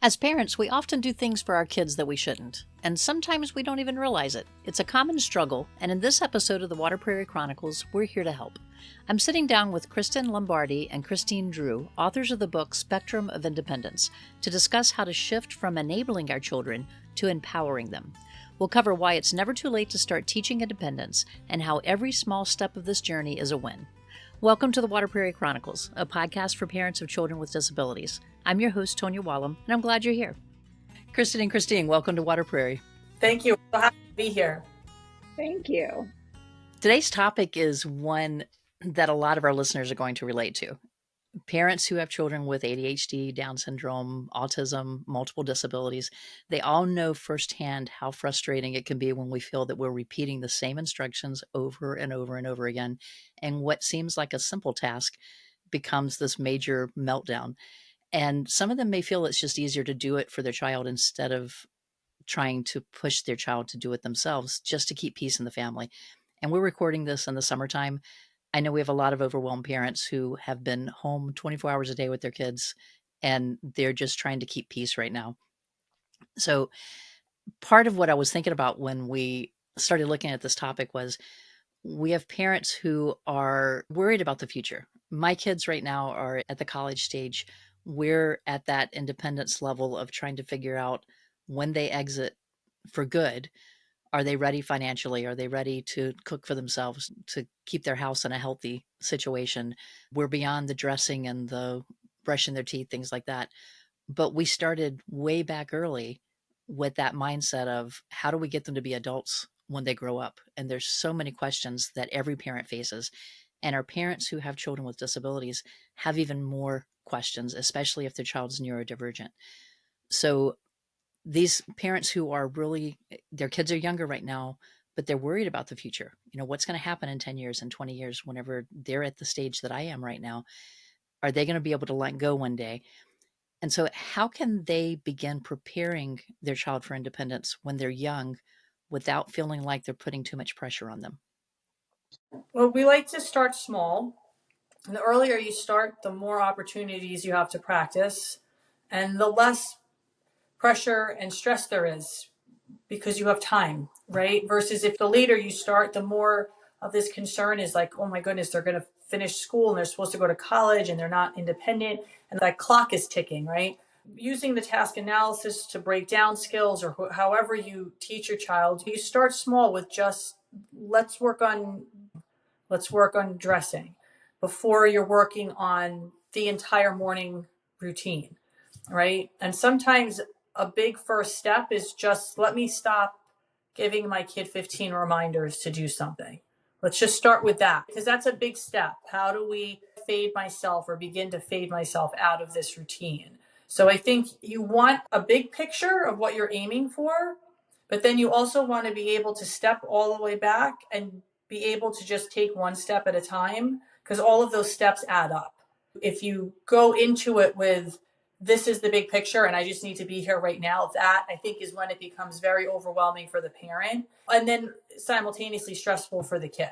As parents, we often do things for our kids that we shouldn't, and sometimes we don't even realize it. It's a common struggle, and in this episode of the Water Prairie Chronicles, we're here to help. I'm sitting down with Kristin Lombardi and Christine Drew, authors of the book Spectrum of Independence, to discuss how to shift from enabling our children to empowering them. We'll cover why it's never too late to start teaching independence and how every small step of this journey is a win. Welcome to the Water Prairie Chronicles, a podcast for parents of children with disabilities. I'm your host, Tonya Wollum, and I'm glad you're here. Kristin and Christine, welcome to Water Prairie. Thank you. So happy to be here. Thank you. Today's topic is one that a lot of our listeners are going to relate to. Parents who have children with ADHD, Down syndrome, autism, multiple disabilities, they all know firsthand how frustrating it can be when we feel that we're repeating the same instructions over and over and over again. And what seems like a simple task becomes this major meltdown. And some of them may feel it's just easier to do it for their child instead of trying to push their child to do it themselves just to keep peace in the family. And we're recording this in the summertime. I know we have a lot of overwhelmed parents who have been home 24 hours a day with their kids, and they're just trying to keep peace right now. So part of what I was thinking about when we started looking at this topic was we have parents who are worried about the future. My kids right now are at the college stage. We're at that independence level of trying to figure out when they exit for good. Are they ready financially? Are they ready to cook for themselves, to keep their house in a healthy situation? We're beyond the dressing and the brushing their teeth, things like that. But we started way back early with that mindset of how do we get them to be adults when they grow up? And there's so many questions that every parent faces. And our parents who have children with disabilities have even more questions, especially if their child's neurodivergent. So these parents who are really, their kids are younger right now, but they're worried about the future. You know, what's going to happen in 10 years and 20 years whenever they're at the stage that I am right now? Are they going to be able to let go one day? And so how can they begin preparing their child for independence when they're young without feeling like they're putting too much pressure on them? Well, we like to start small. And the earlier you start, the more opportunities you have to practice and the less pressure and stress there is because you have time, right? Versus if the later you start, the more of this concern is like, oh my goodness, they're going to finish school and they're supposed to go to college and they're not independent. And that clock is ticking, right? Using the task analysis to break down skills or however you teach your child, you start small with just let's work on dressing before you're working on the entire morning routine, right? And sometimes a big first step is just let me stop giving my kid 15 reminders to do something. Let's just start with that because that's a big step. How do we fade myself or begin to fade myself out of this routine? So I think you want a big picture of what you're aiming for, but then you also want to be able to step all the way back and be able to just take one step at a time because all of those steps add up. If you go into it with this is the big picture and I just need to be here right now, that I think is when it becomes very overwhelming for the parent and then simultaneously stressful for the kid.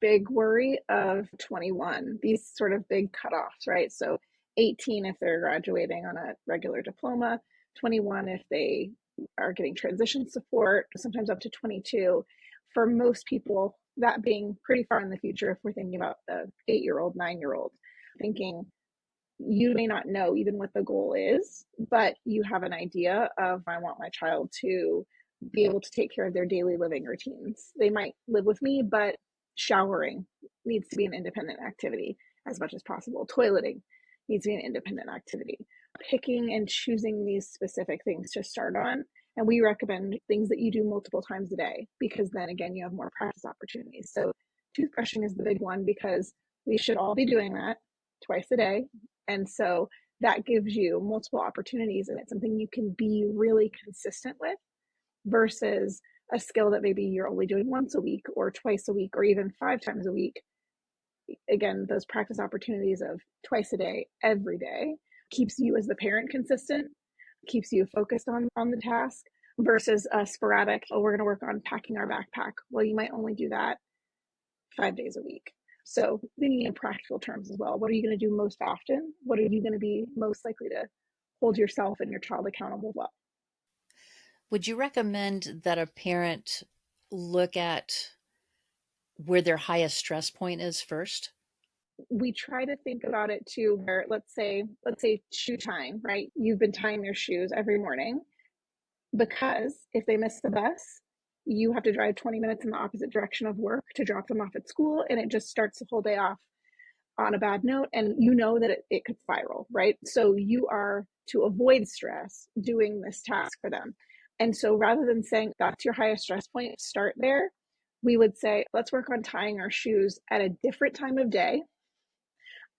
Big worry of 21, these sort of big cutoffs, right? So 18 if they're graduating on a regular diploma, 21 if they are getting transition support, sometimes up to 22. For most people, that being pretty far in the future, if we're thinking about an 8-year-old, 9-year-old, thinking you may not know even what the goal is, but you have an idea of, I want my child to be able to take care of their daily living routines. They might live with me, but showering needs to be an independent activity as much as possible. Toileting needs to be an independent activity. Picking and choosing these specific things to start on. And we recommend things that you do multiple times a day because then again, you have more practice opportunities. So toothbrushing is the big one because we should all be doing that twice a day. And so that gives you multiple opportunities and it's something you can be really consistent with versus a skill that maybe you're only doing once a week or twice a week or even 5 times a week. Again, those practice opportunities of twice a day, every day, keeps you as the parent consistent, keeps you focused on the task versus a sporadic, oh, we're going to work on packing our backpack. Well, you might only do that 5 days a week. So thinking in practical terms as well, what are you going to do most often? What are you going to be most likely to hold yourself and your child accountable well. Would you recommend that a parent look at where their highest stress point is first? We try to think about it too, where let's say shoe time, right? You've been tying their shoes every morning, because if they miss the bus, you have to drive 20 minutes in the opposite direction of work to drop them off at school, and it just starts the whole day off on a bad note, and you know that it could spiral, right? So you are, to avoid stress, doing this task for them. And so rather than saying that's your highest stress point, start there, we would say, let's work on tying our shoes at a different time of day.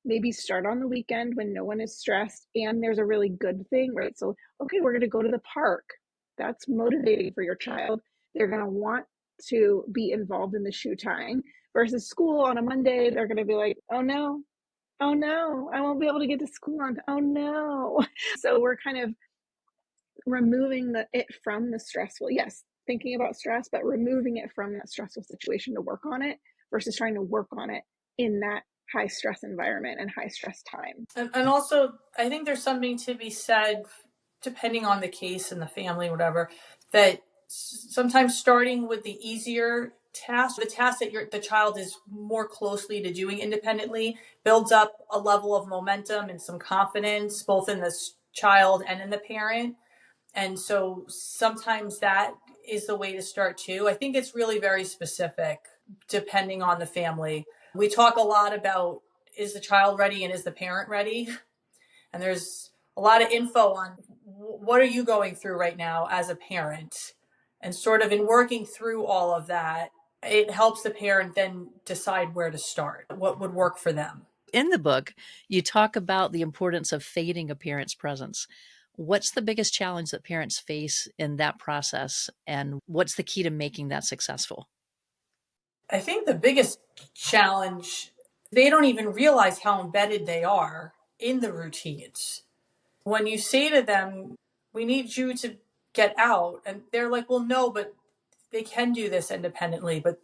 Maybe start on the weekend when no one is stressed and there's a really good thing, right? So, okay, we're going to go to the park. That's motivating for your child. They're going to want to be involved in the shoe tying, versus school on a Monday. They're going to be like, oh no, I won't be able to get to school on, oh no. So we're kind of removing it from the stressful, yes, thinking about stress, but removing it from that stressful situation to work on it, versus trying to work on it in that high stress environment and high stress time. And also, I think there's something to be said, depending on the case and the family, whatever, that sometimes starting with the easier task, the task that the child is more closely to doing independently, builds up a level of momentum and some confidence, both in the child and in the parent. And so sometimes that is the way to start too. I think it's really very specific depending on the family. We talk a lot about, is the child ready and is the parent ready? And there's a lot of info on what are you going through right now as a parent? And sort of in working through all of that, it helps the parent then decide where to start, what would work for them. In the book, you talk about the importance of fading a parent's presence. What's the biggest challenge that parents face in that process, and what's the key to making that successful? I think the biggest challenge, they don't even realize how embedded they are in the routines. When you say to them, we need you to get out, and they're like, well, no, but they can do this independently, but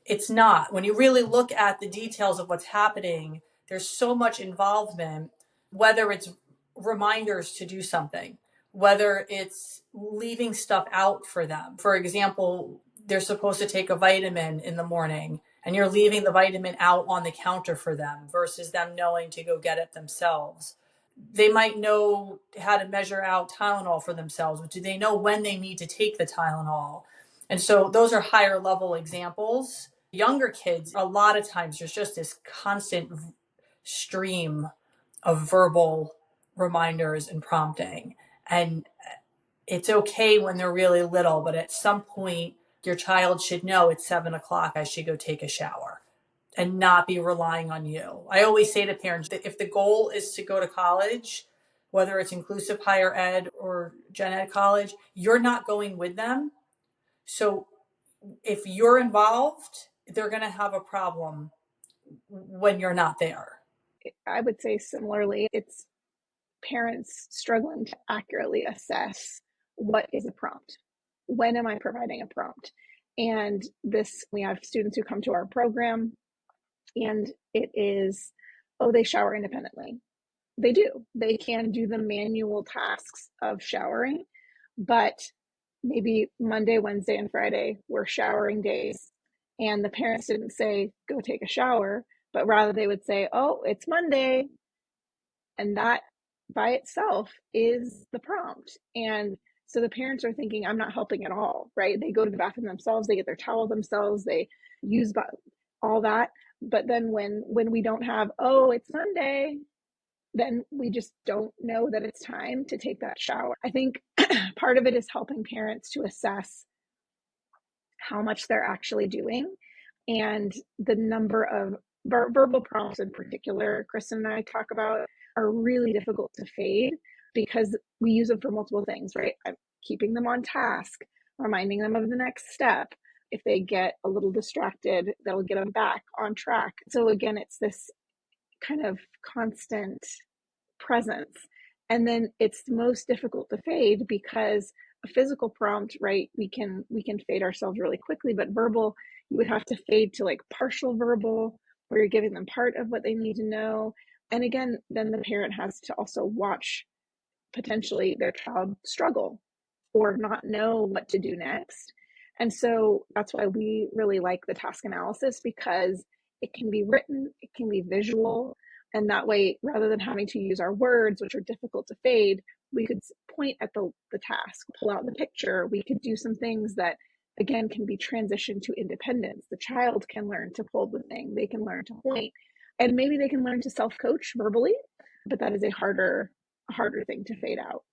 it's not. When you really look at the details of what's happening, there's so much involvement, whether it's reminders to do something, whether it's leaving stuff out for them. For example, they're supposed to take a vitamin in the morning and you're leaving the vitamin out on the counter for them versus them knowing to go get it themselves. They might know how to measure out Tylenol for themselves, but do they know when they need to take the Tylenol? And so those are higher level examples. Younger kids, a lot of times there's just this constant stream of verbal reminders and prompting. And it's okay when they're really little, but at some point, your child should know it's 7 o'clock, I should go take a shower and not be relying on you. I always say to parents that if the goal is to go to college, whether it's inclusive higher ed or gen ed college, you're not going with them. So if you're involved, they're going to have a problem when you're not there. I would say similarly, it's parents struggling to accurately assess what is a prompt. When am I providing a prompt? And this, we have students who come to our program and it is, oh, they shower independently. They do. They can do the manual tasks of showering, but maybe Monday, Wednesday, and Friday were showering days. And the parents didn't say, go take a shower, but rather they would say, oh, it's Monday. And that by itself is the prompt. And so the parents are thinking, I'm not helping at all, right? They go to the bathroom themselves, they get their towel themselves, they use all that. But then when we don't have, oh, it's Monday, then we just don't know that it's time to take that shower. I think part of it is helping parents to assess how much they're actually doing, and the number of verbal prompts in particular, Kristin and I talk about, are really difficult to fade because we use them for multiple things, right? Keeping them on task, reminding them of the next step. If they get a little distracted, that'll get them back on track. So again, it's this kind of constant presence. And then it's most difficult to fade because a physical prompt, right, we can fade ourselves really quickly, but verbal, you would have to fade to like partial verbal, where you're giving them part of what they need to know. And again, then the parent has to also watch potentially their child struggle or not know what to do next. And so that's why we really like the task analysis, because it can be written, it can be visual. And that way, rather than having to use our words, which are difficult to fade, we could point at the task, pull out the picture. We could do some things that, again, can be transitioned to independence. The child can learn to pull the thing, they can learn to point, and maybe they can learn to self-coach verbally, but that is a harder thing to fade out.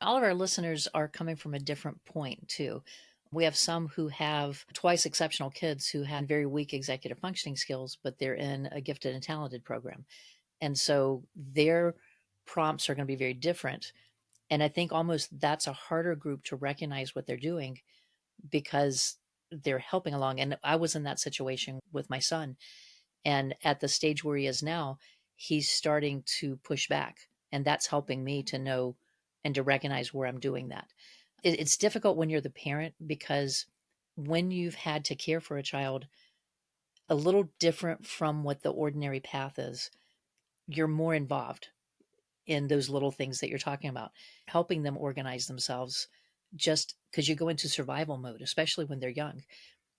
All of our listeners are coming from a different point, too. We have some who have twice exceptional kids who had very weak executive functioning skills, but they're in a gifted and talented program. And so their prompts are going to be very different. And I think almost that's a harder group to recognize what they're doing because they're helping along. And I was in that situation with my son. And at the stage where he is now, he's starting to push back. And that's helping me to know and to recognize where I'm doing that. It's difficult when you're the parent because when you've had to care for a child a little different from what the ordinary path is, you're more involved in those little things that you're talking about, helping them organize themselves just because you go into survival mode, especially when they're young.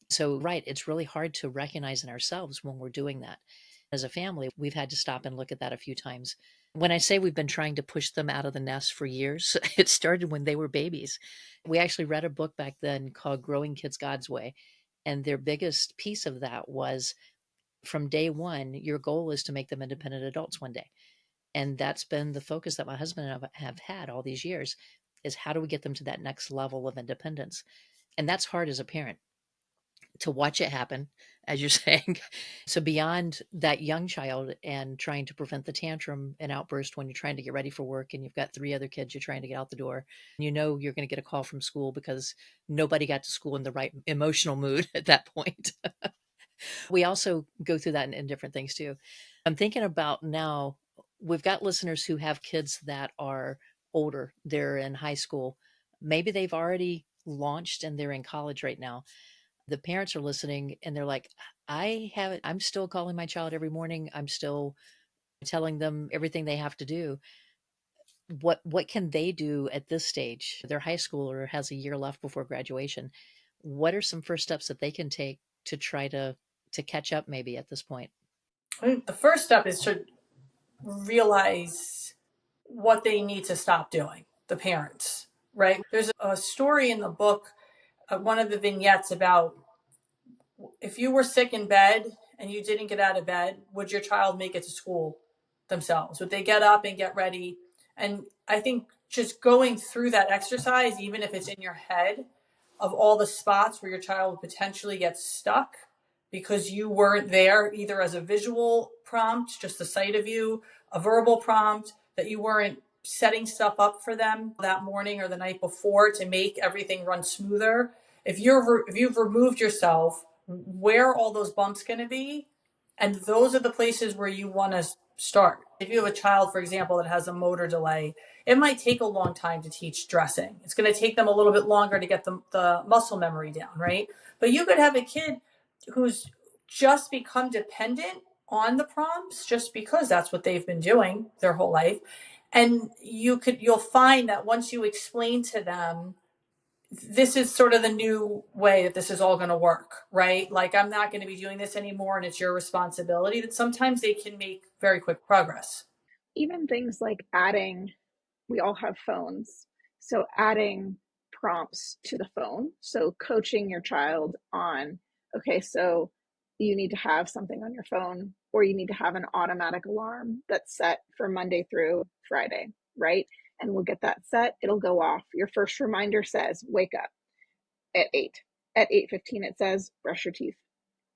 So, right, it's really hard to recognize in ourselves when we're doing that. As a family, we've had to stop and look at that a few times. When I say we've been trying to push them out of the nest for years, it started when they were babies. We actually read a book back then called Growing Kids God's Way. And their biggest piece of that was from day one, your goal is to make them independent adults one day. And that's been the focus that my husband and I have had all these years is how do we get them to that next level of independence? And that's hard as a parent to watch it happen, as you're saying. So beyond that young child and trying to prevent the tantrum and outburst when you're trying to get ready for work and you've got 3 other kids you're trying to get out the door, you know you're going to get a call from school because nobody got to school in the right emotional mood at that point. We also go through that in different things too. I'm thinking about now, we've got listeners who have kids that are older, they're in high school. Maybe they've already launched and they're in college right now. The parents are listening and they're like, I'm still calling my child every morning. I'm still telling them everything they have to do. What can they do at this stage? Their high schooler has a year left before graduation. What are some first steps that they can take to try to catch up maybe at this point? I think the first step is to realize what they need to stop doing, the parents, right? There's a story in the book, one of the vignettes about if you were sick in bed and you didn't get out of bed, would your child make it to school themselves? Would they get up and get ready? And I think just going through that exercise, even if it's in your head, of all the spots where your child would potentially get stuck because you weren't there, either as a visual prompt, just the sight of you, a verbal prompt, that you weren't setting stuff up for them that morning or the night before to make everything run smoother. If you've removed yourself, where are all those bumps going to be? And those are the places where you want to start. If you have a child, for example, that has a motor delay, it might take a long time to teach dressing. It's going to take them a little bit longer to get the muscle memory down, right? But you could have a kid who's just become dependent on the prompts just because that's what they've been doing their whole life. And you'll find that once you explain to them, this is sort of the new way that this is all going to work, right? Like, I'm not going to be doing this anymore and it's your responsibility, that sometimes they can make very quick progress. Even things like adding, we all have phones, so adding prompts to the phone. So coaching your child on, okay, so you need to have something on your phone, or you need to have an automatic alarm that's set for Monday through Friday, right? And we'll get that set, it'll go off. Your first reminder says, wake up at 8. At 8:15, it says, brush your teeth.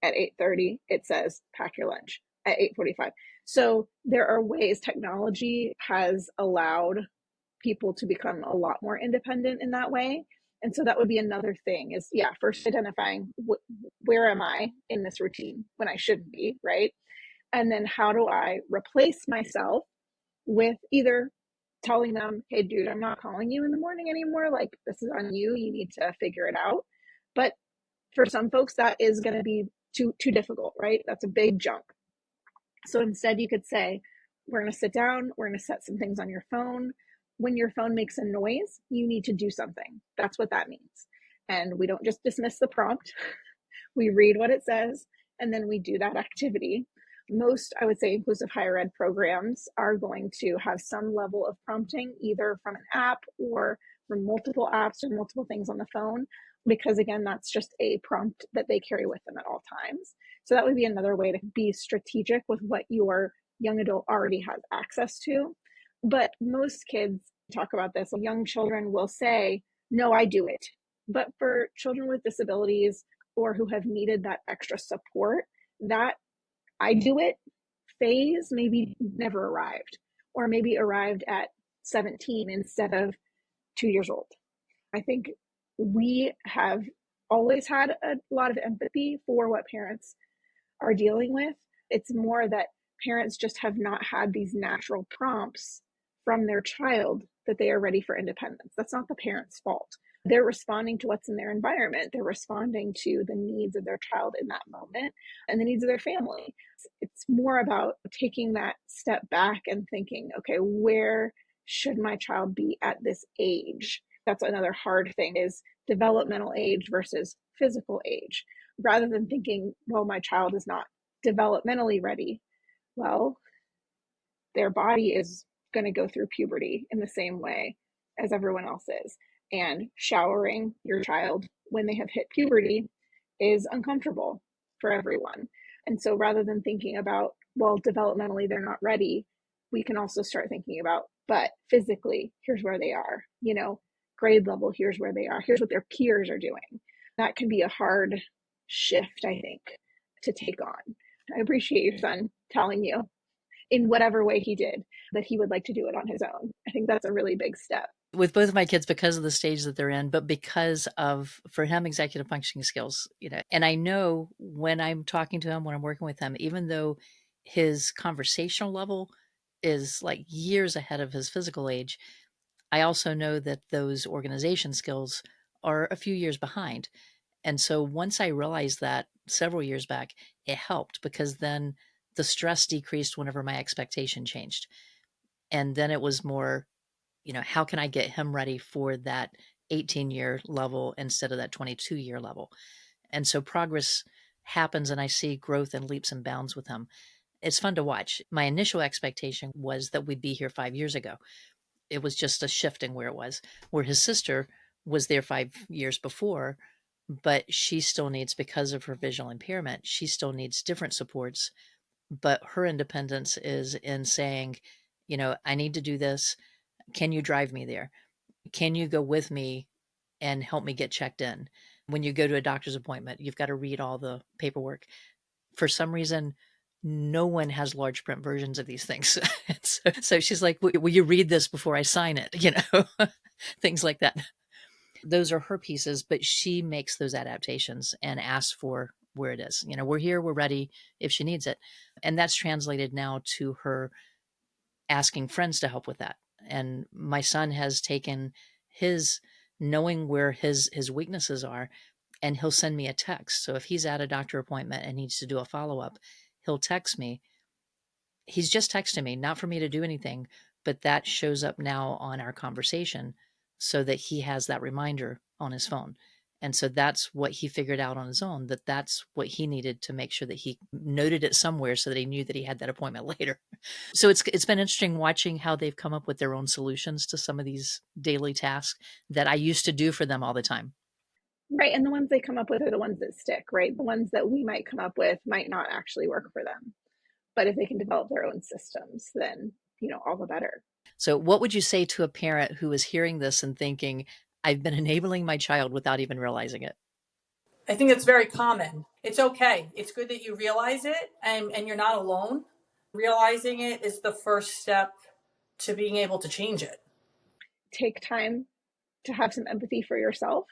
At 8:30, it says, pack your lunch. At 8:45. So there are ways technology has allowed people to become a lot more independent in that way. And so that would be another thing is, yeah, first identifying where am I in this routine when I shouldn't be, right? And then how do I replace myself with either telling them, hey, dude, I'm not calling you in the morning anymore. Like, this is on you. You need to figure it out. But for some folks, that is going to be too difficult, right? That's a big jump. So instead, you could say, we're going to sit down. We're going to set some things on your phone. when your phone makes a noise, you need to do something. That's what that means. And we don't just dismiss the prompt. We read what it says, and then we do that activity. Most, I would say, inclusive higher ed programs are going to have some level of prompting, either from an app or from multiple apps or multiple things on the phone, because again, that's just a prompt that they carry with them at all times. So that would be another way to be strategic with what your young adult already has access to. But most kids talk about this. Young children will say, no, I do it. But for children with disabilities or who have needed that extra support, that I do it phase maybe never arrived, or maybe arrived at 17 instead of 2 years old. I think we have always had a lot of empathy for what parents are dealing with. It's more that parents just have not had these natural prompts from their child that they are ready for independence. That's not the parent's fault. They're responding to what's in their environment. They're responding to the needs of their child in that moment and the needs of their family. It's more about taking that step back and thinking, okay, where should my child be at this age? That's another hard thing, is developmental age versus physical age. Rather than thinking, well, my child is not developmentally ready. Well, their body is going to go through puberty in the same way as everyone else is. And showering your child when they have hit puberty is uncomfortable for everyone. And so rather than thinking about, well, developmentally they're not ready, we can also start thinking about, but physically, here's where they are, grade level, here's where they are, here's what their peers are doing. That can be a hard shift, I think, to take on. I appreciate your son telling you in whatever way he did that he would like to do it on his own. I think that's a really big step. With both of my kids, because of the stage that they're in, but because of, for him, executive functioning skills, and I know when I'm talking to him, when I'm working with him, even though his conversational level is like years ahead of his physical age, I also know that those organization skills are a few years behind. And so once I realized that several years back, it helped, because then the stress decreased whenever my expectation changed. And then it was more, how can I get him ready for that 18-year level instead of that 22-year level? And so progress happens, and I see growth in leaps and bounds with him. It's fun to watch. My initial expectation was that we'd be here 5 years ago. It was just a shifting where it was, where his sister was there 5 years before, but she still needs, because of her visual impairment, she still needs different supports. But her independence is in saying, I need to do this. Can you drive me there? Can you go with me and help me get checked in? When you go to a doctor's appointment, you've got to read all the paperwork. For some reason, no one has large print versions of these things. So she's like, will you read this before I sign it? Things like that. Those are her pieces, but she makes those adaptations and asks for where it is. We're here, we're ready if she needs it. And that's translated now to her asking friends to help with that. And my son has taken his knowing where his weaknesses are, and he'll send me a text. So if he's at a doctor appointment and needs to do a follow-up, he'll text me. He's just texting me, not for me to do anything, but that shows up now on our conversation so that he has that reminder on his phone. And so that's what he figured out on his own, that's what he needed to make sure that he noted it somewhere so that he knew that he had that appointment later. So it's been interesting watching how they've come up with their own solutions to some of these daily tasks that I used to do for them all the time. Right. And the ones they come up with are the ones that stick, right? The ones that we might come up with might not actually work for them. But if they can develop their own systems, then, all the better. So what would you say to a parent who is hearing this and thinking, I've been enabling my child without even realizing it? I think it's very common. It's okay. It's good that you realize it, and you're not alone. Realizing it is the first step to being able to change it. Take time to have some empathy for yourself.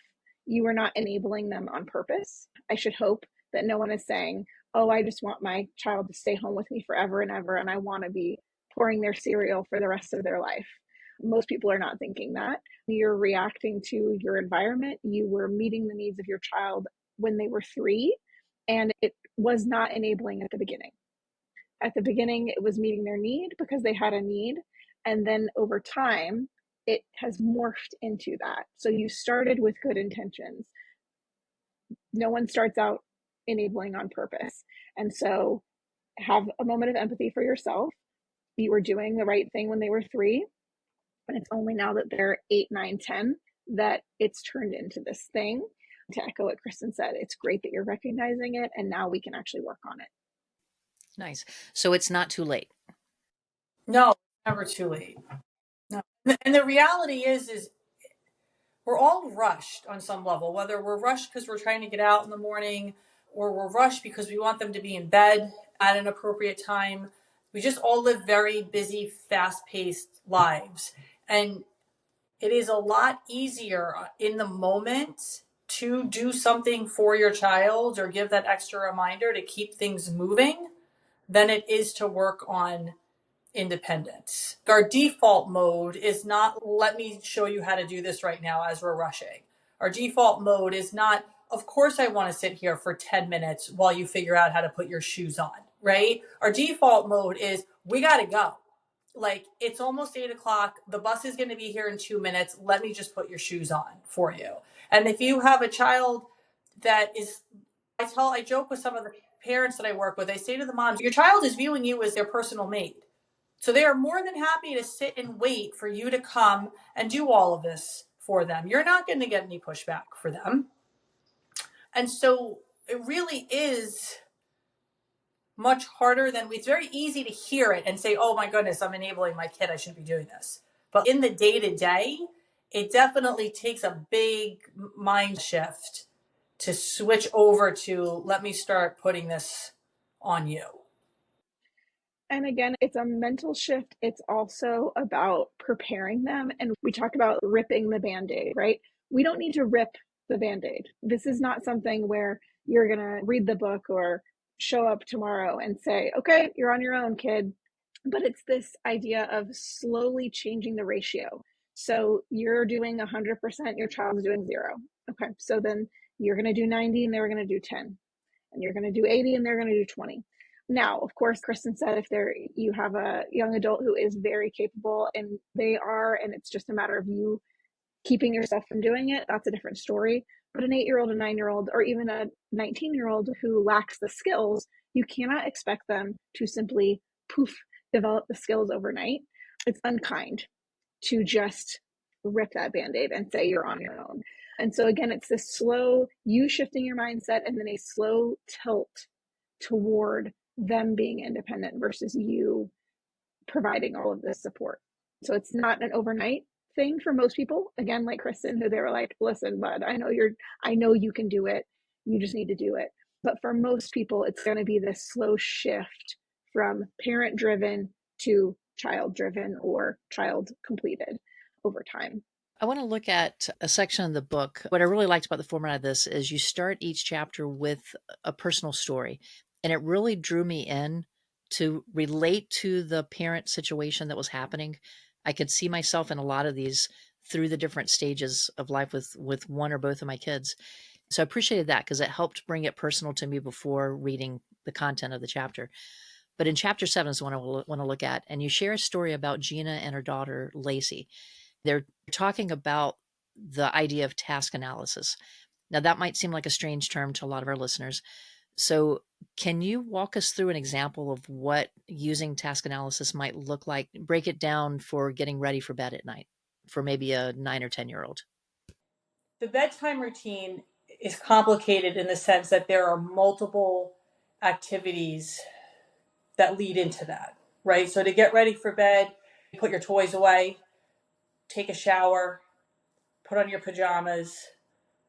You are not enabling them on purpose. I should hope that no one is saying, oh, I just want my child to stay home with me forever and ever, and I want to be pouring their cereal for the rest of their life. Most people are not thinking that. You're reacting to your environment. You were meeting the needs of your child when they were 3, and it was not enabling at the beginning. At the beginning, it was meeting their need because they had a need. And then over time, it has morphed into that. So you started with good intentions. No one starts out enabling on purpose. And so have a moment of empathy for yourself. You were doing the right thing when they were 3. And it's only now that they're 8, 9, 10 that it's turned into this thing. To echo what Kristin said, it's great that you're recognizing it, and now we can actually work on it. Nice. So it's not too late. No, never too late. No. And the reality is we're all rushed on some level, whether we're rushed because we're trying to get out in the morning or we're rushed because we want them to be in bed at an appropriate time. We just all live very busy, fast-paced lives. And it is a lot easier in the moment to do something for your child or give that extra reminder to keep things moving than it is to work on independence. Our default mode is not, let me show you how to do this right now as we're rushing. Our default mode is not, of course I want to sit here for 10 minutes while you figure out how to put your shoes on, right? Our default mode is, we got to go. Like, it's almost 8 o'clock. The bus is going to be here in 2 minutes. Let me just put your shoes on for you. And if you have a child that is, I joke with some of the parents that I work with, I say to the moms, your child is viewing you as their personal maid. So they are more than happy to sit and wait for you to come and do all of this for them. You're not going to get any pushback for them. And so it really is much harder than, it's very easy to hear it and say, oh my goodness, I'm enabling my kid, I shouldn't be doing this. But in the day-to-day, it definitely takes a big mind shift to switch over to, let me start putting this on you. And again, it's a mental shift. It's also about preparing them. And we talk about ripping the Band-Aid, right? We don't need to rip the Band-Aid. This is not something where you're going to read the book or show up tomorrow and say, okay, you're on your own, kid. But it's this idea of slowly changing the ratio. So you're doing 100%, your child's doing 0. Okay, so then you're going to do 90 and they're going to do 10. And you're going to do 80 and they're going to do 20. Now, of course, Kristin said if you have a young adult who is very capable, and they are, and it's just a matter of you keeping yourself from doing it, that's a different story. But an 8-year-old, a 9-year-old, or even a 19-year-old who lacks the skills, you cannot expect them to simply poof, develop the skills overnight. It's unkind to just rip that Band-Aid and say you're on your own. And so again, it's this slow, you shifting your mindset and then a slow tilt toward them being independent versus you providing all of this support. So it's not an overnight thing for most people. Again, like Kristin, who they were like, listen, bud, I know you can do it. You just need to do it. But for most people, it's going to be this slow shift from parent driven to child driven or child completed over time. I want to look at a section of the book. What I really liked about the format of this is you start each chapter with a personal story, and it really drew me in to relate to the parent situation that was happening. I could see myself in a lot of these through the different stages of life with one or both of my kids. So I appreciated that because it helped bring it personal to me before reading the content of the chapter. But in chapter 7 is the one I want to look at, and you share a story about Gina and her daughter, Lacey. They're talking about the idea of task analysis. Now, that might seem like a strange term to a lot of our listeners. So can you walk us through an example of what using task analysis might look like? Break it down for getting ready for bed at night for maybe a 9 or 10-year-old. The bedtime routine is complicated in the sense that there are multiple activities that lead into that, right? So to get ready for bed, put your toys away, take a shower, put on your pajamas,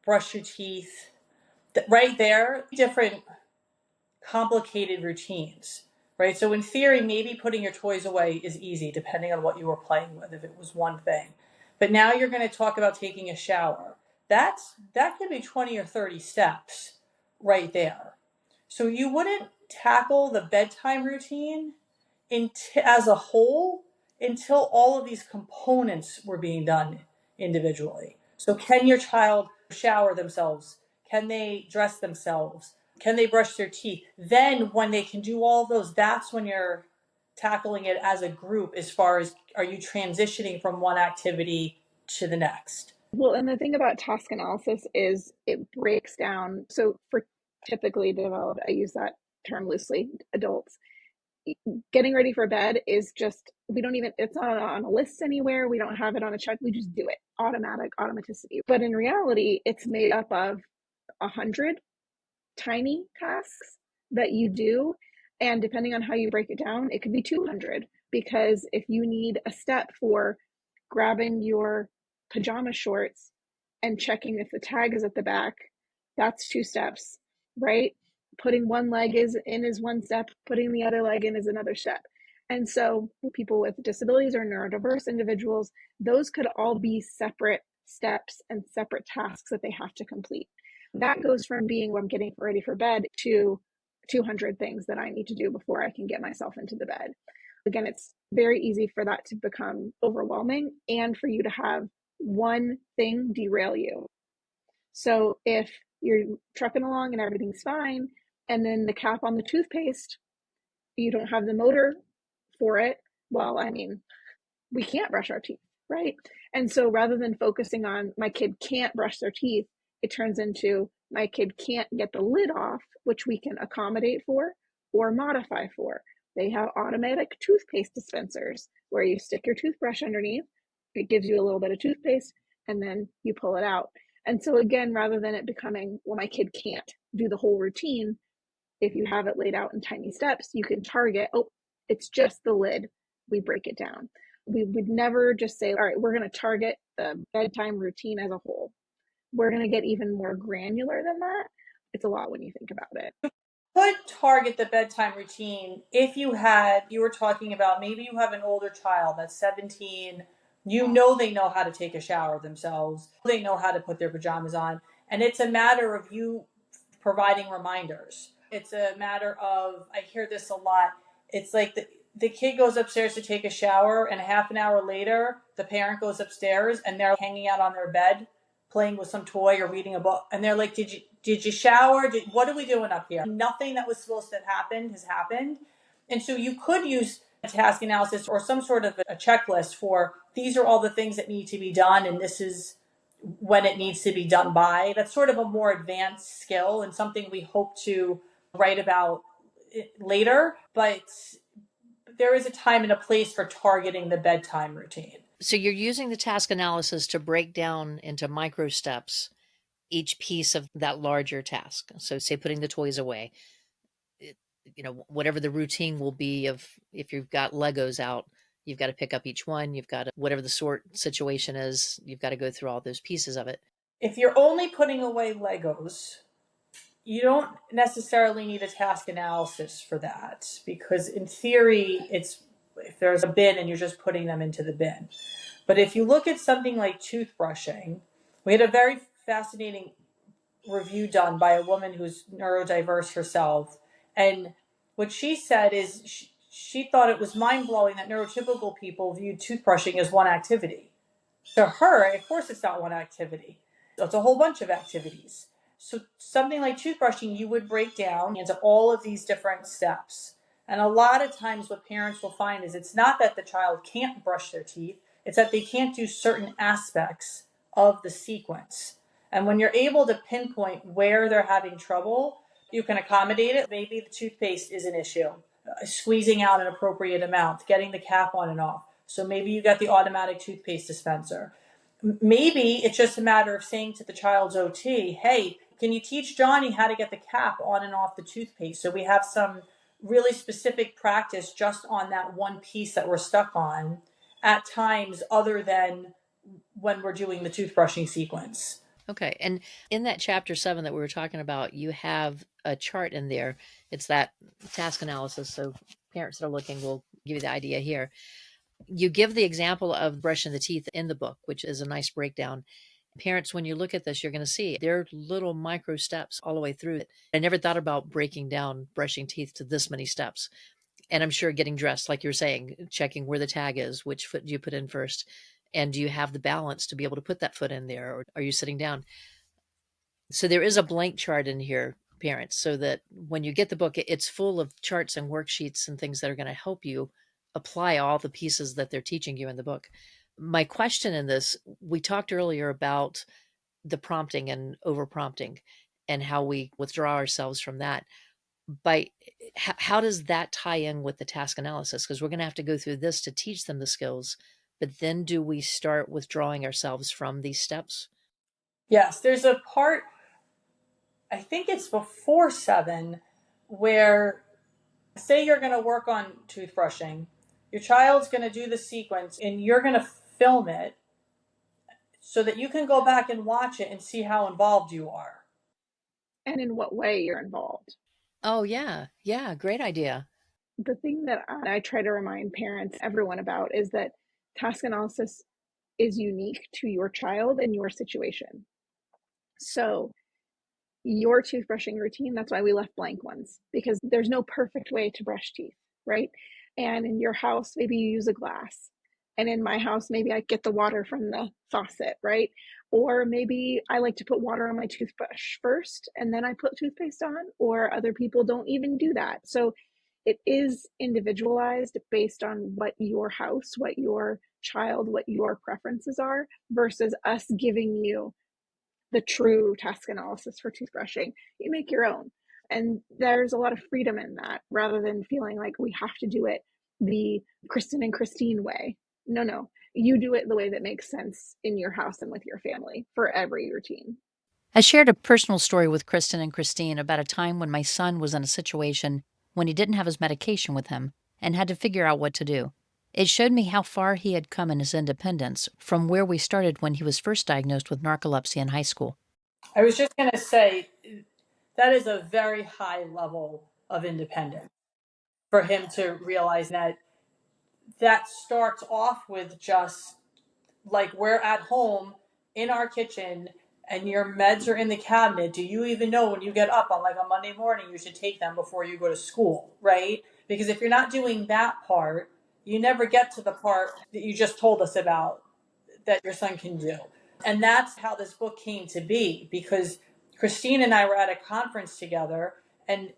brush your teeth. Right there, different complicated routines, right? So in theory, maybe putting your toys away is easy depending on what you were playing with, if it was one thing. But now you're going to talk about taking a shower. That could be 20 or 30 steps right there. So you wouldn't tackle the bedtime routine as a whole until all of these components were being done individually. So can your child shower themselves? Can they dress themselves? Can they brush their teeth? Then when they can do all of those, that's when you're tackling it as a group as far as, are you transitioning from one activity to the next? Well, and the thing about task analysis is it breaks down. So for typically developed, I use that term loosely, adults, getting ready for bed is just, we don't even, it's not on a list anywhere. We don't have it on a check. We just do it, automaticity. But in reality, it's made up of 100 tiny tasks that you do. And depending on how you break it down, it could be 200, because if you need a step for grabbing your pajama shorts and checking if the tag is at the back, that's 2 steps, right? Putting one leg is one step, putting the other leg in is another step. And so people with disabilities or neurodiverse individuals, those could all be separate steps and separate tasks that they have to complete. That goes from being, I'm getting ready for bed, to 200 things that I need to do before I can get myself into the bed. Again, it's very easy for that to become overwhelming and for you to have one thing derail you. So if you're trucking along and everything's fine, and then the cap on the toothpaste, you don't have the motor for it, well, I mean, we can't brush our teeth, right? And so rather than focusing on my kid can't brush their teeth, it turns into my kid can't get the lid off, which we can accommodate for or modify for. They have automatic toothpaste dispensers where you stick your toothbrush underneath, it gives you a little bit of toothpaste, and then you pull it out. And so again, rather than it becoming, well, my kid can't do the whole routine, if you have it laid out in tiny steps, you can target, oh, it's just the lid. We break it down. We would never just say, all right, we're going to target the bedtime routine as a whole. We're going to get even more granular than that. It's a lot when you think about it. Could target the bedtime routine if you were talking about, maybe you have an older child that's 17, you know they know how to take a shower themselves, they know how to put their pajamas on, and it's a matter of you providing reminders. It's a matter of, I hear this a lot, it's like the kid goes upstairs to take a shower, and half an hour later the parent goes upstairs and they're hanging out on their bed playing with some toy or reading a book, and they're like, did you shower? What are we doing up here? Nothing that was supposed to have happened has happened. And so you could use a task analysis or some sort of a checklist for, these are all the things that need to be done, and this is when it needs to be done by. That's sort of a more advanced skill and something we hope to write about later, but there is a time and a place for targeting the bedtime routine. So you're using the task analysis to break down into micro steps each piece of that larger task. So say putting the toys away, whatever the routine will be of, if you've got Legos out, you've got to pick up each one. You've got to, whatever the sort situation is, you've got to go through all those pieces of it. If you're only putting away Legos, you don't necessarily need a task analysis for that, because in theory, it's, if there's a bin and you're just putting them into the bin. But if you look at something like toothbrushing, we had a very fascinating review done by a woman who's neurodiverse herself. And what she said is she thought it was mind-blowing that neurotypical people viewed toothbrushing as one activity. To her, of course, it's not one activity. It's a whole bunch of activities. So something like toothbrushing, you would break down into all of these different steps. And a lot of times what parents will find is it's not that the child can't brush their teeth, it's that they can't do certain aspects of the sequence. And when you're able to pinpoint where they're having trouble, you can accommodate it. Maybe the toothpaste is an issue, squeezing out an appropriate amount, getting the cap on and off. So maybe you got the automatic toothpaste dispenser. Maybe it's just a matter of saying to the child's OT, hey, can you teach Johnny how to get the cap on and off the toothpaste? So we have some really specific practice just on that one piece that we're stuck on at times other than when we're doing the toothbrushing sequence. Okay. And in that chapter 7 that we were talking about, you have a chart in there. It's that task analysis. So parents that are looking will give you the idea here. You give the example of brushing the teeth in the book, which is a nice breakdown. Parents, when you look at this, you're going to see there are little micro steps all the way through it. I never thought about breaking down brushing teeth to this many steps. And I'm sure getting dressed, like you're saying, checking where the tag is, which foot do you put in first? And do you have the balance to be able to put that foot in there? Or are you sitting down? So there is a blank chart in here, parents, so that when you get the book, it's full of charts and worksheets and things that are going to help you apply all the pieces that they're teaching you in the book. My question in this, we talked earlier about the prompting and over prompting and how we withdraw ourselves from that. By how does that tie in with the task analysis? Because we're going to have to go through this to teach them the skills, but then do we start withdrawing ourselves from these steps? Yes, there's a part, I think it's before 7, where say you're going to work on toothbrushing, your child's going to do the sequence and you're going to film it so that you can go back and watch it and see how involved you are. And in what way you're involved. Oh, yeah. Yeah. Great idea. The thing that I try to remind parents, everyone about, is that task analysis is unique to your child and your situation. So your toothbrushing routine, that's why we left blank ones, because there's no perfect way to brush teeth, right? And in your house, maybe you use a glass. And in my house, maybe I get the water from the faucet, right? Or maybe I like to put water on my toothbrush first and then I put toothpaste on, or other people don't even do that. So it is individualized based on what your house, what your child, what your preferences are, versus us giving you the true task analysis for toothbrushing. You make your own. And there's a lot of freedom in that rather than feeling like we have to do it the Kristin and Christine way. No, no. You do it the way that makes sense in your house and with your family for every routine. I shared a personal story with Kristin and Christine about a time when my son was in a situation when he didn't have his medication with him and had to figure out what to do. It showed me how far he had come in his independence from where we started when he was first diagnosed with narcolepsy in high school. I was just going to say that is a very high level of independence for him to realize that that starts off with just like we're at home in our kitchen and your meds are in the cabinet. Do you even know when you get up on like a Monday morning you should take them before you go to school, right? Because if you're not doing that part, you never get to the part that you just told us about that your son can do. And that's how this book came to be, because Christine and I were at a conference together and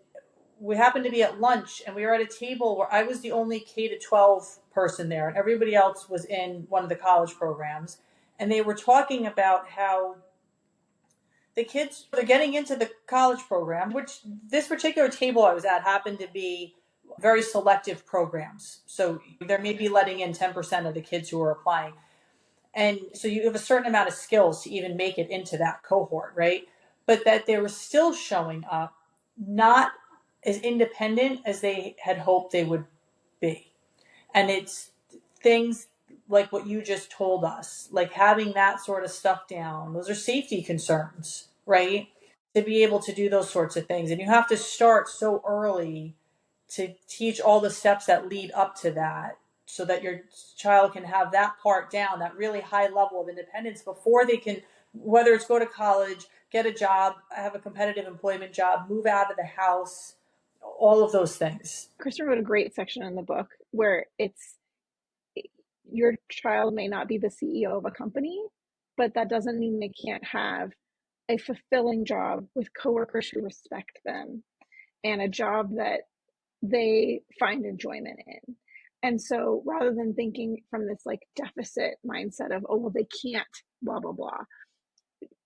we happened to be at lunch and we were at a table where I was the only K to 12 person there and everybody else was in one of the college programs. And they were talking about how the kids are getting into the college program, which this particular table I was at happened to be very selective programs. So they're maybe letting in 10% of the kids who are applying. And so you have a certain amount of skills to even make it into that cohort, right? But that they were still showing up not as independent as they had hoped they would be. And it's things like what you just told us, like having that sort of stuff down. Those are safety concerns, right? To be able to do those sorts of things. And you have to start so early to teach all the steps that lead up to that so that your child can have that part down, that really high level of independence before they can, whether it's go to college, get a job, have a competitive employment job, move out of the house, all of those things. Kristen wrote a great section in the book where it's your child may not be the CEO of a company, but that doesn't mean they can't have a fulfilling job with coworkers who respect them and a job that they find enjoyment in. And so rather than thinking from this like deficit mindset of, oh, well, they can't, blah, blah, blah.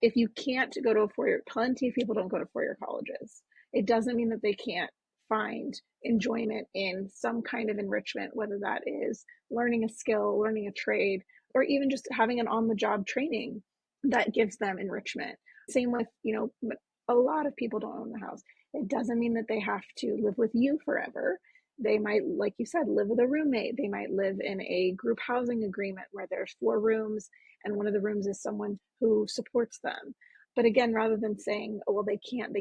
If you can't go to a four-year, plenty of people don't go to four-year colleges. It doesn't mean that they can't find enjoyment in some kind of enrichment, whether that is learning a skill, learning a trade, or even just having an on-the-job training that gives them enrichment. Same with, a lot of people don't own the house. It doesn't mean that they have to live with you forever. They might, like you said, live with a roommate. They might live in a group housing agreement where there's 4 rooms and one of the rooms is someone who supports them. But again, rather than saying, oh, well, they can't,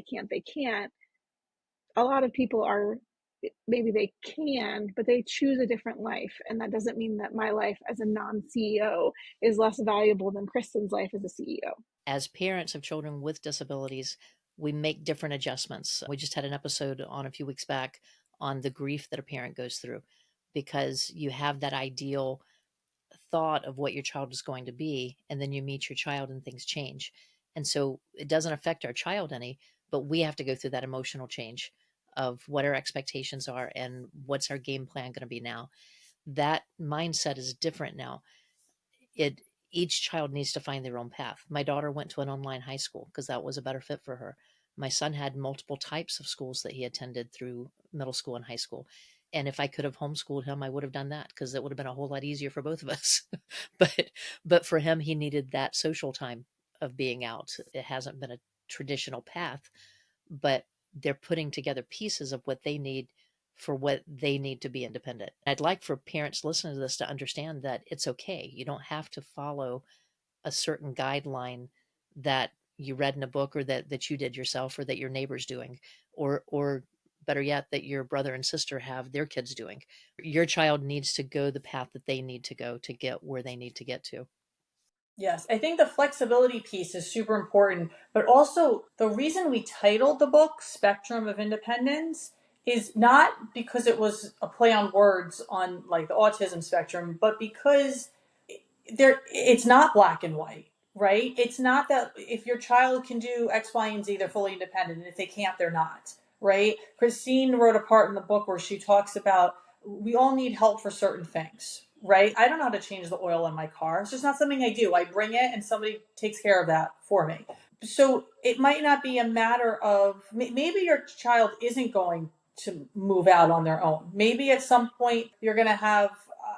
a lot of people are, maybe they can, but they choose a different life. And that doesn't mean that my life as a non-CEO is less valuable than Kristen's life as a CEO. As parents of children with disabilities, we make different adjustments. We just had an episode on a few weeks back on the grief that a parent goes through because you have that ideal thought of what your child is going to be, and then you meet your child and things change. And so it doesn't affect our child any, but we have to go through that emotional change of what our expectations are and what's our game plan going to be now. That mindset is different now. It Each child needs to find their own path. My daughter went to an online high school because that was a better fit for her. My son had multiple types of schools that he attended through middle school and high school. And if I could have homeschooled him, I would have done that because it would have been a whole lot easier for both of us. but but for him, he needed that social time of being out. It hasn't been a traditional path, but they're putting together pieces of what they need for what they need to be independent. I'd like for parents listening to this to understand that it's okay. You don't have to follow a certain guideline that you read in a book or that you did yourself or that your neighbor's doing or better yet that your brother and sister have their kids doing. Your child needs to go the path that they need to go to get where they need to get to. Yes, I think the flexibility piece is super important, but also the reason we titled the book Spectrum of Independence is not because it was a play on words on like the autism spectrum, but because it's not black and white, right? It's not that if your child can do X, Y, and Z, they're fully independent, and if they can't, they're not, right? Christine wrote a part in the book where she talks about we all need help for certain things, right? I don't know how to change the oil in my car. It's just not something I do. I bring it and somebody takes care of that for me. So it might not be a matter of maybe your child isn't going to move out on their own. Maybe at some point you're going to have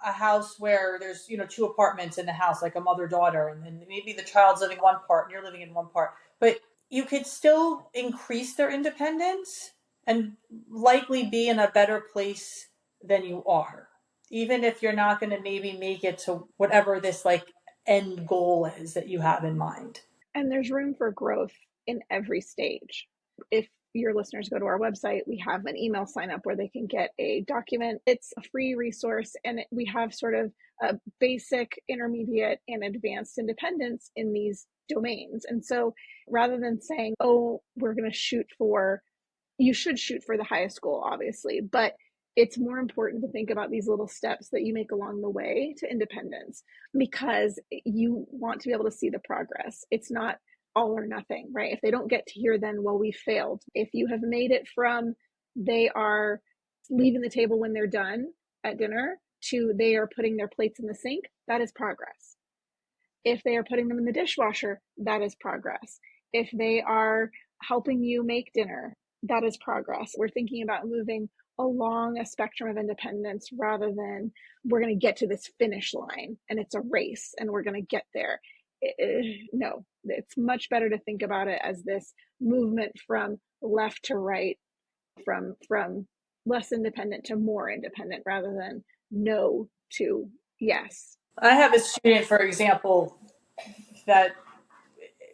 a house where there's, two apartments in the house, like a mother daughter, and then maybe the child's living in one part and you're living in one part. But you could still increase their independence and likely be in a better place than you are, even if you're not going to maybe make it to whatever this like end goal is that you have in mind. And there's room for growth in every stage. If your listeners go to our website, we have an email sign up where they can get a document. It's a free resource, and we have sort of a basic, intermediate, and advanced independence in these domains. And so rather than saying, oh, we're going to shoot for, you should shoot for the highest goal, obviously, but it's more important to think about these little steps that you make along the way to independence because you want to be able to see the progress. It's not all or nothing, right? If they don't get to here, then, well, we failed. If you have made it from they are leaving the table when they're done at dinner to they are putting their plates in the sink, that is progress. If they are putting them in the dishwasher, that is progress. If they are helping you make dinner, that is progress. We're thinking about moving along a spectrum of independence rather than we're going to get to this finish line and it's a race and we're going to get there. No, it's much better to think about it as this movement from left to right, from less independent to more independent rather than no to yes. I have a student, for example, that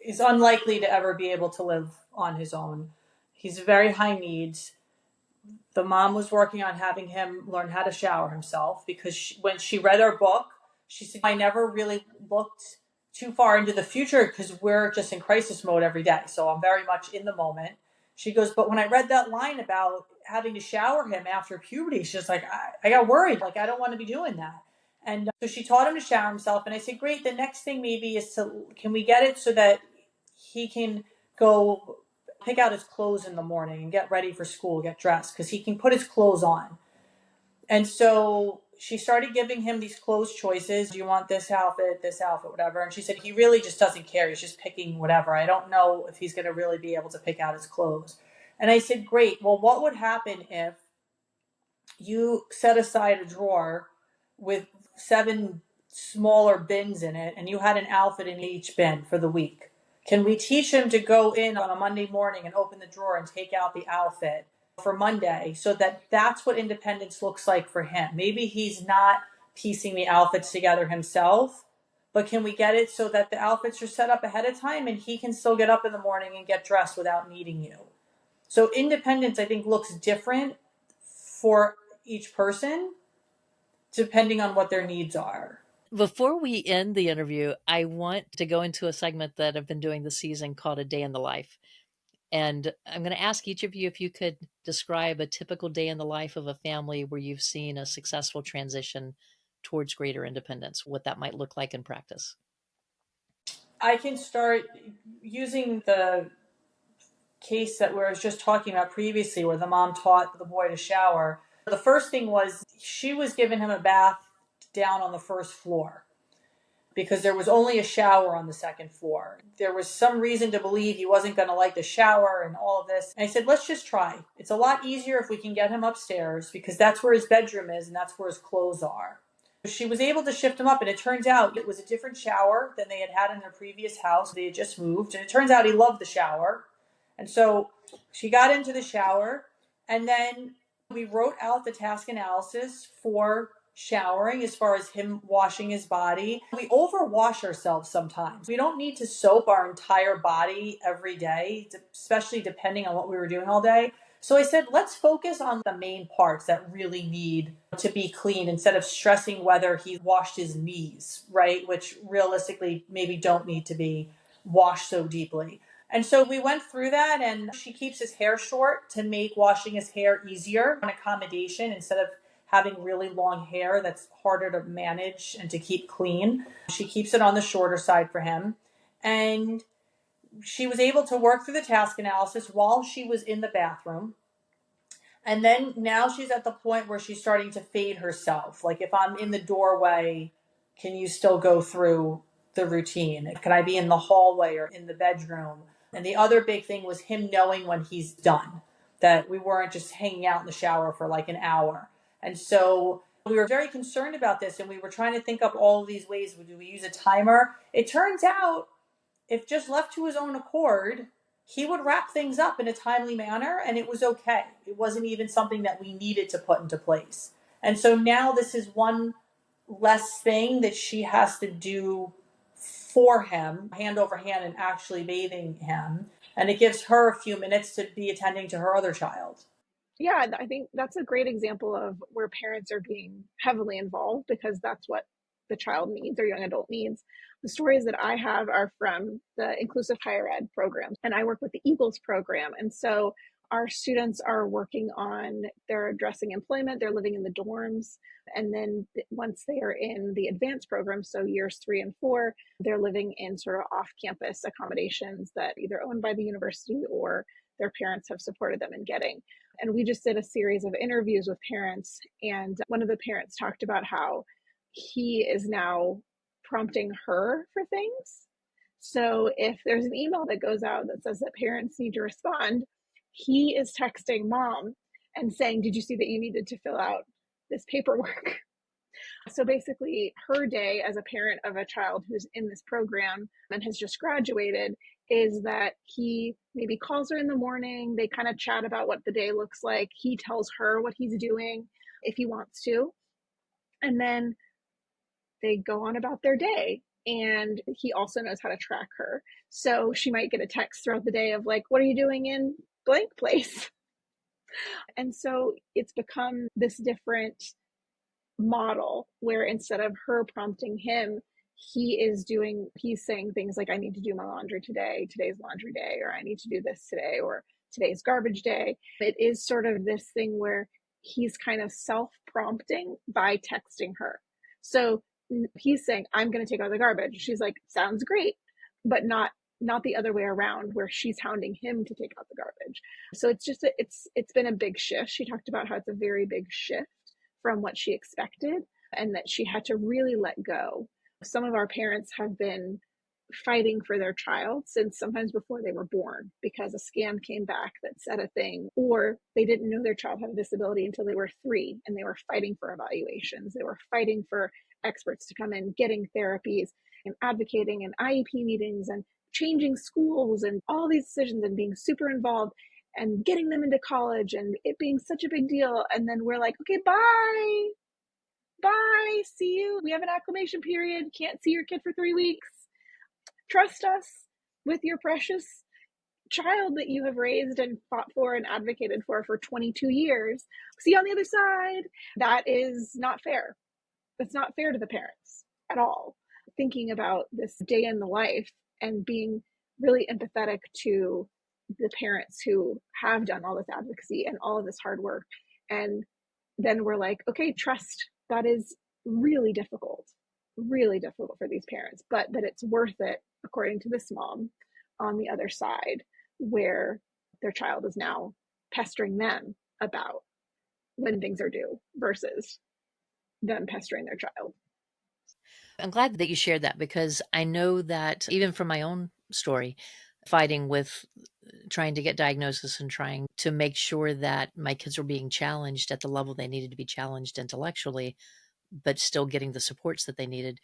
is unlikely to ever be able to live on his own. He's very high needs. The mom was working on having him learn how to shower himself because when she read our book, she said, I never really looked too far into the future because we're just in crisis mode every day. So I'm very much in the moment. She goes, but when I read that line about having to shower him after puberty, she's like, I got worried. Like, I don't want to be doing that. And so she taught him to shower himself. And I said, great. The next thing maybe is can we get it so that he can go pick out his clothes in the morning and get ready for school, get dressed, because he can put his clothes on. And so she started giving him these clothes choices. Do you want this outfit, whatever? And she said, he really just doesn't care. He's just picking whatever. I don't know if he's going to really be able to pick out his clothes. And I said, great. Well, what would happen if you set aside a drawer with 7 smaller bins in it and you had an outfit in each bin for the week? Can we teach him to go in on a Monday morning and open the drawer and take out the outfit for Monday so that that's what independence looks like for him? Maybe he's not piecing the outfits together himself, but can we get it so that the outfits are set up ahead of time and he can still get up in the morning and get dressed without needing you? So independence, I think, looks different for each person depending on what their needs are. Before we end the interview, I want to go into a segment that I've been doing this season called A Day in the Life. And I'm going to ask each of you if you could describe a typical day in the life of a family where you've seen a successful transition towards greater independence, what that might look like in practice. I can start using the case that we were just talking about previously, where the mom taught the boy to shower. The first thing was she was giving him a bath down on the first floor because there was only a shower on the second floor. There was some reason to believe he wasn't going to like the shower and all of this. And I said, let's just try. It's a lot easier if we can get him upstairs because that's where his bedroom is and that's where his clothes are. She was able to shift him up, and it turns out it was a different shower than they had had in their previous house. They had just moved, and it turns out he loved the shower. And so she got into the shower, and then we wrote out the task analysis for showering as far as him washing his body. We overwash ourselves sometimes. We don't need to soap our entire body every day, especially depending on what we were doing all day. So I said, let's focus on the main parts that really need to be clean instead of stressing whether he washed his knees, right? Which realistically maybe don't need to be washed so deeply. And so we went through that, and she keeps his hair short to make washing his hair easier, an accommodation instead of having really long hair that's harder to manage and to keep clean. She keeps it on the shorter side for him. And she was able to work through the task analysis while she was in the bathroom. And then now she's at the point where she's starting to fade herself. Like, if I'm in the doorway, can you still go through the routine? Can I be in the hallway or in the bedroom? And the other big thing was him knowing when he's done, that we weren't just hanging out in the shower for like an hour. And so we were very concerned about this, and we were trying to think up all of these ways. Do we use a timer? It turns out, if just left to his own accord, he would wrap things up in a timely manner, and it was okay. It wasn't even something that we needed to put into place. And so now this is one less thing that she has to do for him, hand over hand, and actually bathing him. And it gives her a few minutes to be attending to her other child. Yeah, I think that's a great example of where parents are being heavily involved because that's what the child needs or young adult needs. The stories that I have are from the inclusive higher ed program, and I work with the Eagles program. And so our students are working on, they're addressing employment, they're living in the dorms. And then once they are in the advanced program, so years 3 and 4, they're living in sort of off campus accommodations that either owned by the university or their parents have supported them in getting. And we just did a series of interviews with parents. And one of the parents talked about how he is now prompting her for things. So if there's an email that goes out that says that parents need to respond, he is texting mom and saying, did you see that you needed to fill out this paperwork? So basically, her day as a parent of a child who's in this program and has just graduated is that he maybe calls her in the morning. They kind of chat about what the day looks like. He tells her what he's doing if he wants to. And then they go on about their day. And he also knows how to track her. So she might get a text throughout the day of like, what are you doing in blank place? And so it's become this different model where instead of her prompting him, he's saying things like, I need to do my laundry today, today's laundry day, or I need to do this today, or today's garbage day. It is sort of this thing where he's kind of self-prompting by texting her. So he's saying, I'm going to take out the garbage. She's like, sounds great, but not the other way around where she's hounding him to take out the garbage. So it's just, it's been a big shift. She talked about how it's a very big shift from what she expected and that she had to really let go. Some of our parents have been fighting for their child since sometimes before they were born because a scan came back that said a thing, or they didn't know their child had a disability until they were 3 and they were fighting for evaluations. They were fighting for experts to come in, getting therapies and advocating and IEP meetings and changing schools and all these decisions and being super involved and getting them into college and it being such a big deal. And then we're like, okay, bye, see you. We have an acclimation period. Can't see your kid for 3 weeks. Trust us with your precious child that you have raised and fought for and advocated for 22 years. See you on the other side. That is not fair. That's not fair to the parents at all. Thinking about this day in the life and being really empathetic to the parents who have done all this advocacy and all of this hard work. And then we're like, okay, trust. That is really difficult for these parents, but that it's worth it, according to this mom on the other side, where their child is now pestering them about when things are due versus them pestering their child. I'm glad that you shared that because I know that even from my own story, fighting with trying to get diagnosis and trying to make sure that my kids were being challenged at the level they needed to be challenged intellectually, but still getting the supports that they needed,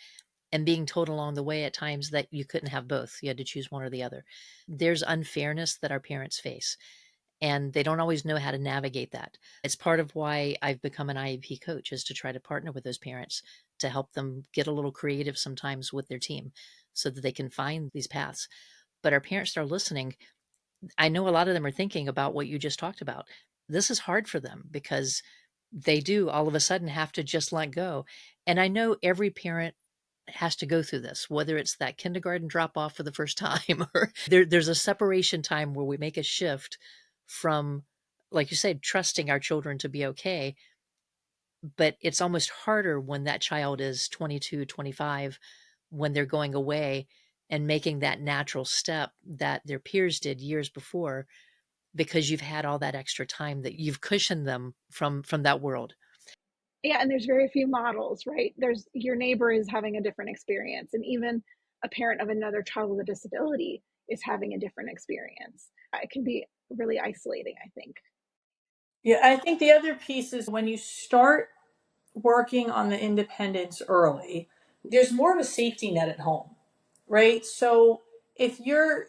and being told along the way at times that you couldn't have both. You had to choose one or the other. There's unfairness that our parents face, and they don't always know how to navigate that. It's part of why I've become an IEP coach, is to try to partner with those parents to help them get a little creative sometimes with their team so that they can find these paths. But our parents are listening. I know a lot of them are thinking about what you just talked about. This is hard for them because they do all of a sudden have to just let go. And I know every parent has to go through this, whether it's that kindergarten drop off for the first time or there's a separation time where we make a shift from, like you said, trusting our children to be okay. But it's almost harder when that child is 22, 25, when they're going away and making that natural step that their peers did years before, because you've had all that extra time that you've cushioned them from that world. Yeah, and there's very few models, right? There's your neighbor is having a different experience, and even a parent of another child with a disability is having a different experience. It can be really isolating, I think. Yeah, I think the other piece is when you start working on the independence early, there's more of a safety net at home, right? So if you're,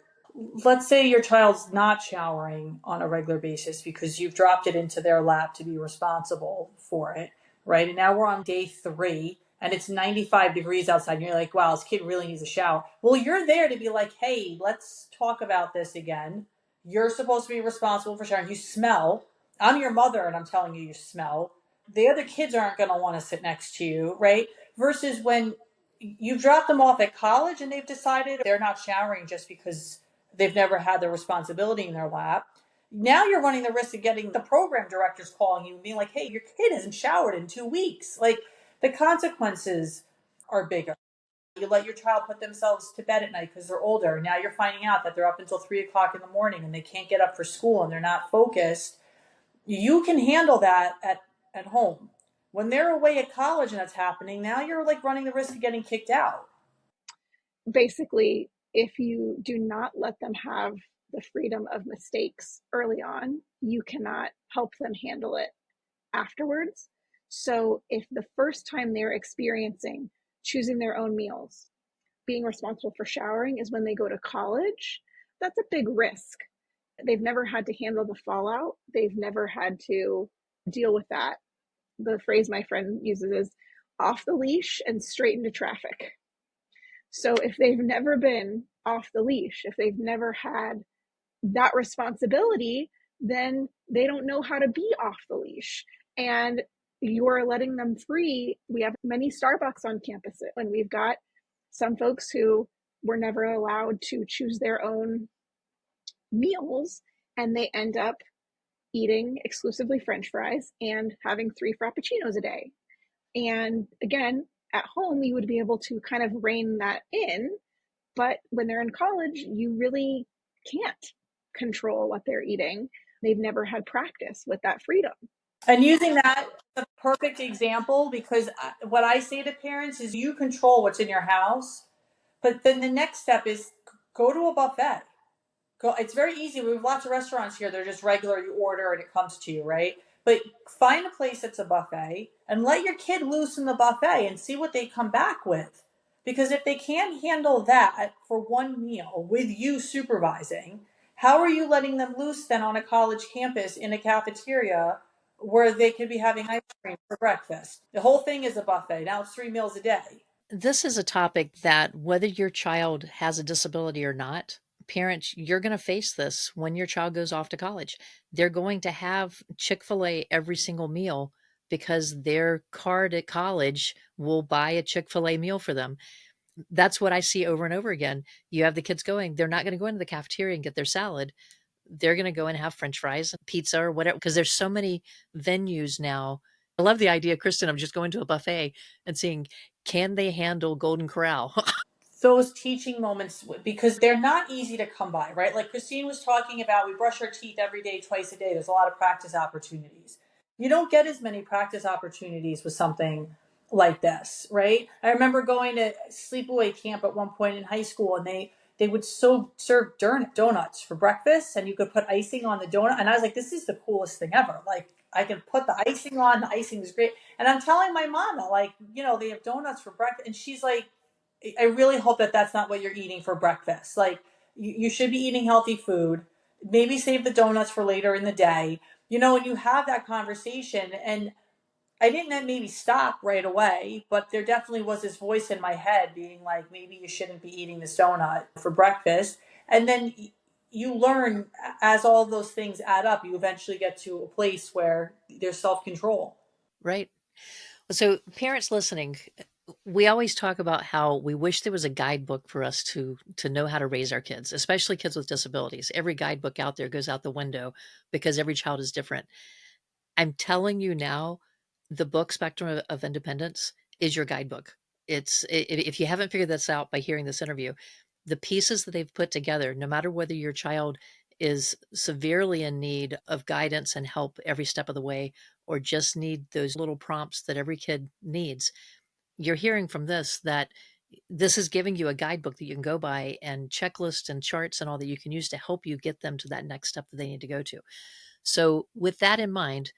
let's say your child's not showering on a regular basis because you've dropped it into their lap to be responsible for it, right? And now we're on day 3 and it's 95 degrees outside and you're like, wow, this kid really needs a shower. Well, you're there to be like, hey, let's talk about this again. You're supposed to be responsible for showering. You smell. I'm your mother and I'm telling you, you smell. The other kids aren't going to want to sit next to you, right? Versus when you drop them off at college and they've decided they're not showering just because they've never had the responsibility in their lap. Now you're running the risk of getting the program directors calling you and being like, hey, your kid hasn't showered in 2 weeks. Like, the consequences are bigger. You let your child put themselves to bed at night because they're older. Now you're finding out that they're up until 3 o'clock in the morning and they can't get up for school and they're not focused. You can handle that at home. When they're away at college and that's happening, now you're like running the risk of getting kicked out. Basically, if you do not let them have the freedom of mistakes early on, you cannot help them handle it afterwards. So if the first time they're experiencing choosing their own meals, being responsible for showering is when they go to college, that's a big risk. They've never had to handle the fallout. They've never had to deal with that. The phrase my friend uses is off the leash and straight into traffic. So if they've never been off the leash, if they've never had that responsibility, then they don't know how to be off the leash. And you're letting them free. We have many Starbucks on campus, and we've got some folks who were never allowed to choose their own meals, and they end up eating exclusively French fries and having 3 Frappuccinos a day. And again, at home, you would be able to kind of rein that in. But when they're in college, you really can't control what they're eating. They've never had practice with that freedom. And using that, the perfect example, because what I say to parents is you control what's in your house, but then the next step is go to a buffet. Go. It's very easy. We have lots of restaurants here. They're just regular. You order and it comes to you, right? But find a place that's a buffet and let your kid loose in the buffet and see what they come back with. Because if they can't handle that for one meal with you supervising, how are you letting them loose then on a college campus in a cafeteria where they could be having ice cream for breakfast? The whole thing is a buffet. Now it's 3 meals a day. This is a topic that, whether your child has a disability or not, parents, you're going to face this when your child goes off to college. They're going to have Chick-fil-A every single meal because their card at college will buy a Chick-fil-A meal for them. That's what I see over and over again. You have the kids going, they're not going to go into the cafeteria and get their salad. They're going to go and have French fries and pizza or whatever, because there's so many venues now. I love the idea, Kristen, of just going to a buffet and seeing, can they handle Golden Corral? Those teaching moments, because they're not easy to come by, right? Like Christine was talking about, we brush our teeth every day, twice a day. There's a lot of practice opportunities. You don't get as many practice opportunities with something like this, right? I remember going to sleepaway camp at one point in high school, and they would serve donuts for breakfast, and you could put icing on the donut. And I was like, this is the coolest thing ever. Like, I can put the icing on, the icing is great. And I'm telling my mama, like, they have donuts for breakfast. And she's like, I really hope that that's not what you're eating for breakfast. Like, you should be eating healthy food. Maybe save the donuts for later in the day. And you have that conversation. And I didn't maybe stop right away, but there definitely was this voice in my head being like, maybe you shouldn't be eating this donut for breakfast. And then you learn, as all those things add up, you eventually get to a place where there's self-control. Right. So parents listening, we always talk about how we wish there was a guidebook for us to know how to raise our kids, especially kids with disabilities. Every guidebook out there goes out the window because every child is different. I'm telling you now, the book Spectrum of Independence is your guidebook. If you haven't figured this out by hearing this interview, the pieces that they've put together, no matter whether your child is severely in need of guidance and help every step of the way, or just need those little prompts that every kid needs, you're hearing from this that this is giving you a guidebook that you can go by, and checklists and charts and all that you can use to help you get them to that next step that they need to go to. So with that in mind,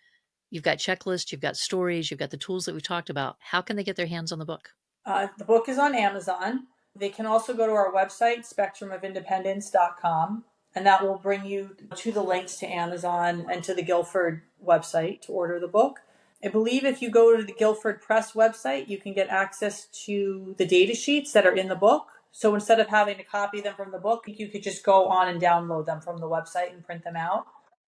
you've got checklists, you've got stories, you've got the tools that we talked about. How can they get their hands on the book? The book is on Amazon. They can also go to our website, spectrumofindependence.com, and that will bring you to the links to Amazon and to the Guilford website to order the book. I believe if you go to the Guilford Press website, you can get access to the data sheets that are in the book. So instead of having to copy them from the book, you could just go on and download them from the website and print them out.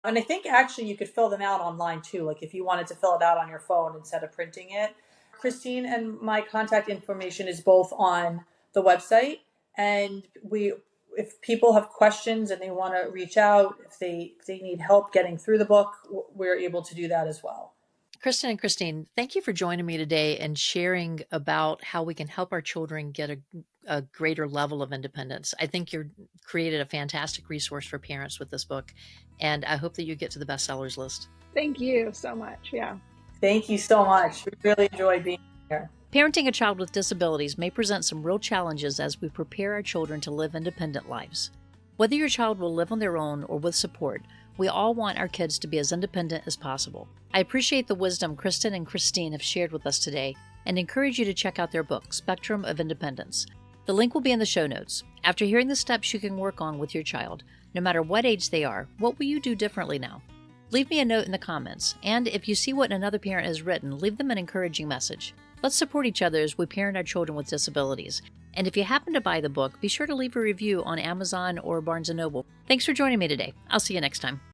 And I think actually you could fill them out online too, like if you wanted to fill it out on your phone instead of printing it. Christine and my contact information is both on the website. And if people have questions and they want to reach out, if they need help getting through the book, we're able to do that as well. Kristin and Christine, thank you for joining me today and sharing about how we can help our children get a greater level of independence. I think you've created a fantastic resource for parents with this book, and I hope that you get to the bestsellers list. Thank you so much. Yeah. Thank you so much. We really enjoyed being here. Parenting a child with disabilities may present some real challenges as we prepare our children to live independent lives. Whether your child will live on their own or with support, we all want our kids to be as independent as possible. I appreciate the wisdom Kristin and Christine have shared with us today and encourage you to check out their book, Spectrum of Independence. The link will be in the show notes. After hearing the steps you can work on with your child, no matter what age they are, what will you do differently now? Leave me a note in the comments, and if you see what another parent has written, leave them an encouraging message. Let's support each other as we parent our children with disabilities. And if you happen to buy the book, be sure to leave a review on Amazon or Barnes & Noble. Thanks for joining me today. I'll see you next time.